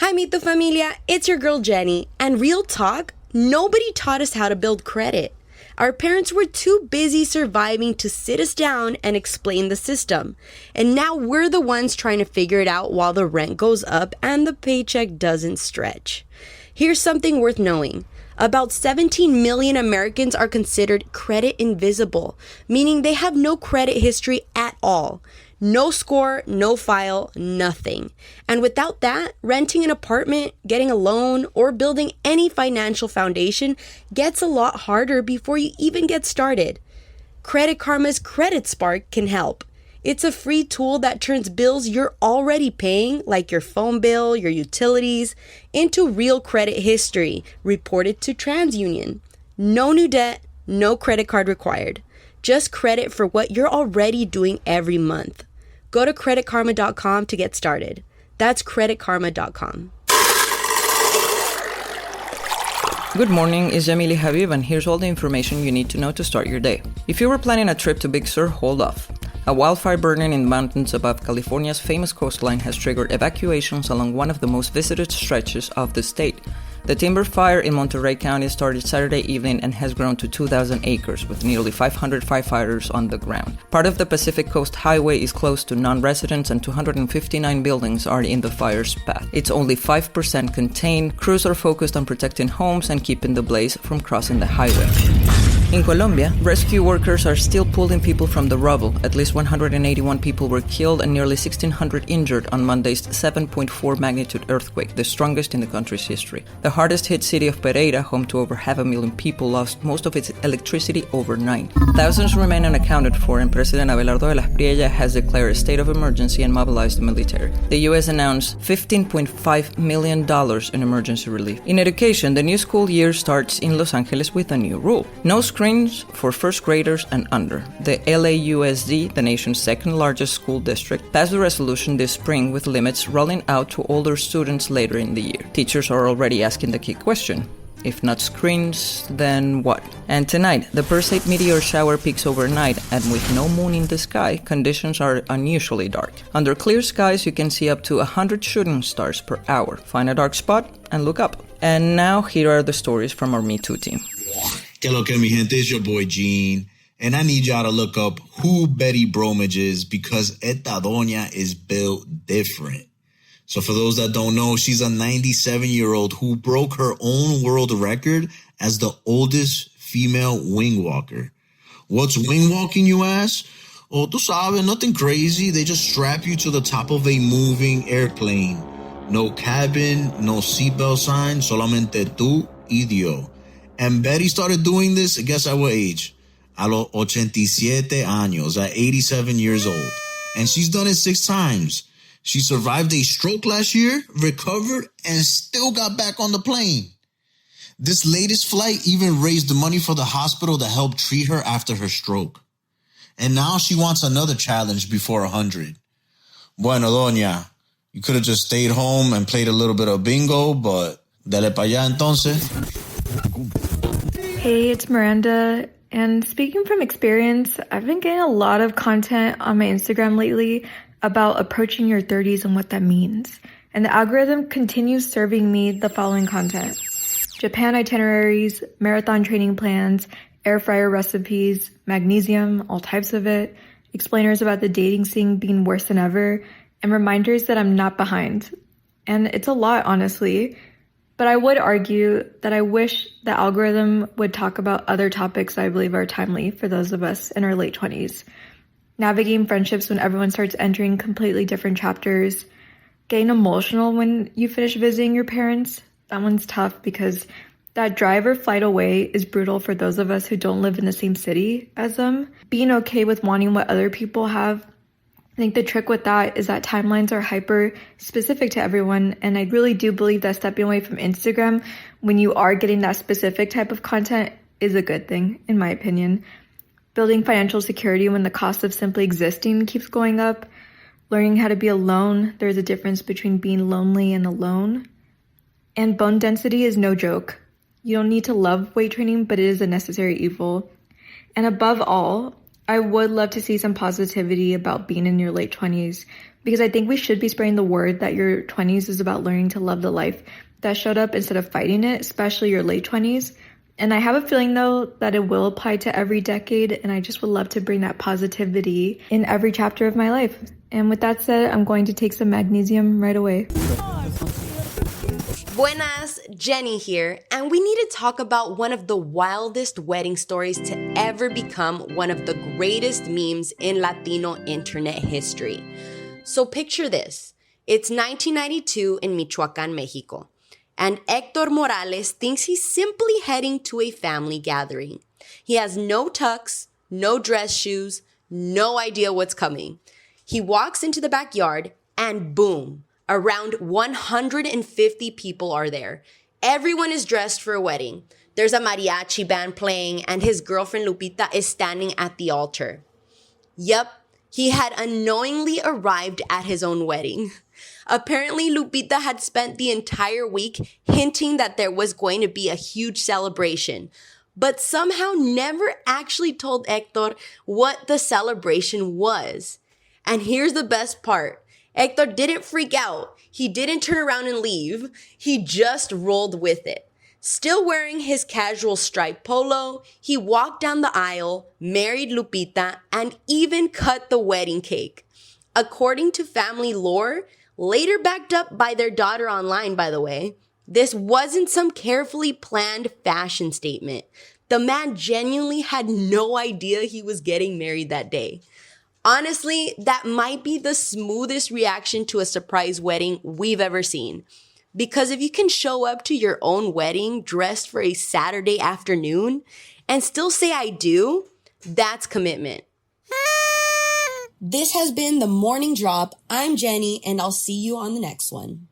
Hi, Mito Familia, it's your girl Jenny, and real talk, nobody taught us how to build credit. Our parents were too busy surviving to sit us down and explain the system. And now we're the ones trying to figure it out while the rent goes up and the paycheck doesn't stretch. Here's something worth knowing. About 17 million Americans are considered credit invisible, meaning they have no credit history at all. No score, no file, nothing. And without that, renting an apartment, getting a loan, or building any financial foundation gets a lot harder before you even get started. Credit Karma's Credit Spark can help. It's a free tool that turns bills you're already paying, like your phone bill, your utilities, into real credit history reported to TransUnion. No new debt, no credit card required. Just credit for what you're already doing every month. Go to creditkarma.com to get started. That's creditkarma.com. Good morning, it's Emily Habib, and here's all the information you need to know to start your day. If you were planning a trip to Big Sur, hold off. A wildfire burning in the mountains above California's famous coastline has triggered evacuations along one of the most visited stretches of the state. The timber fire in Monterey County started Saturday evening and has grown to 2,000 acres, with nearly 500 firefighters on the ground. Part of the Pacific Coast Highway is closed to non-residents and 259 buildings are in the fire's path. It's only 5% contained. Crews are focused on protecting homes and keeping the blaze from crossing the highway. In Colombia, rescue workers are still pulling people from the rubble. At least 181 people were killed and nearly 1,600 injured on Monday's 7.4 magnitude earthquake, the strongest in the country's history. The hardest hit city of Pereira, home to over 500,000 people, lost most of its electricity overnight. Thousands remain unaccounted for, and President Abelardo de las Priella has declared a state of emergency and mobilized the military. The U.S. announced $15.5 million in emergency relief. In education, the new school year starts in Los Angeles with a new rule. No screens for first graders and under. The LAUSD, the nation's second largest school district, passed a resolution this spring with limits rolling out to older students later in the year. Teachers are already asking the key question. If not screens, then what? And tonight, the Perseid meteor shower peaks overnight, and with no moon in the sky, conditions are unusually dark. Under clear skies, you can see up to 100 shooting stars per hour. Find a dark spot and look up. And now, here are the stories from our Me Too team. Que lo que mi gente, it's your boy Gene, and I need y'all to look up who Betty Bromage is because esta doña is built different. So for those that don't know, she's a 97-year-old who broke her own world record as the oldest female wing walker. What's wing walking, you ask? Oh, tú sabes, nothing crazy. They just strap you to the top of a moving airplane. No cabin, no seatbelt sign, solamente tú y Dios. And Betty started doing this, guess at what age? A los 87 años, at 87 years old. And she's done it 6 times. She survived a stroke last year, recovered, and still got back on the plane. This latest flight even raised the money for the hospital that helped treat her after her stroke. And now she wants another challenge before 100. Bueno, doña, you could have just stayed home and played a little bit of bingo, but dale pa' allá entonces. Hey, it's Miranda, and speaking from experience, I've been getting a lot of content on my Instagram lately about approaching your 30s and what that means. And the algorithm continues serving me the following content: Japan itineraries, marathon training plans, air fryer recipes, magnesium, all types of it, explainers about the dating scene being worse than ever, and reminders that I'm not behind. And it's a lot, honestly. But I would argue that I wish the algorithm would talk about other topics I believe are timely for those of us in our late 20s. Navigating friendships when everyone starts entering completely different chapters. Getting emotional when you finish visiting your parents. That one's tough because that drive or flight away is brutal for those of us who don't live in the same city as them. Being okay with wanting what other people have. I think the trick with that is that timelines are hyper specific to everyone, and I really do believe that stepping away from Instagram when you are getting that specific type of content is a good thing, in my opinion. Building financial security when the cost of simply existing keeps going up. Learning how to be alone. There's a difference between being lonely and alone. And bone density is no joke. You don't need to love weight training, but it is a necessary evil. And above all, I would love to see some positivity about being in your late 20s because I think we should be spreading the word that your 20s is about learning to love the life that showed up instead of fighting it, especially your late 20s. And I have a feeling, though, that it will apply to every decade, and I just would love to bring that positivity in every chapter of my life. And with that said, I'm going to take some magnesium right away. Buenas, Jenny here, and we need to talk about one of the wildest wedding stories to ever become one of the greatest memes in Latino internet history. So picture this. It's 1992 in Michoacán, Mexico. And Héctor Morales thinks he's simply heading to a family gathering. He has no tux, no dress shoes, no idea what's coming. He walks into the backyard and boom, around 150 people are there. Everyone is dressed for a wedding. There's a mariachi band playing and his girlfriend Lupita is standing at the altar. Yep, he had unknowingly arrived at his own wedding. Apparently, Lupita had spent the entire week hinting that there was going to be a huge celebration, but somehow never actually told Héctor what the celebration was. And here's the best part. Héctor didn't freak out. He didn't turn around and leave. He just rolled with it. Still wearing his casual striped polo, he walked down the aisle, married Lupita, and even cut the wedding cake. According to family lore, later backed up by their daughter online, by the way, this wasn't some carefully planned fashion statement. The man genuinely had no idea he was getting married that day. Honestly, that might be the smoothest reaction to a surprise wedding we've ever seen. Because if you can show up to your own wedding dressed for a Saturday afternoon and still say I do, that's commitment. This has been the Morning Drop. I'm Jenny, and I'll see you on the next one.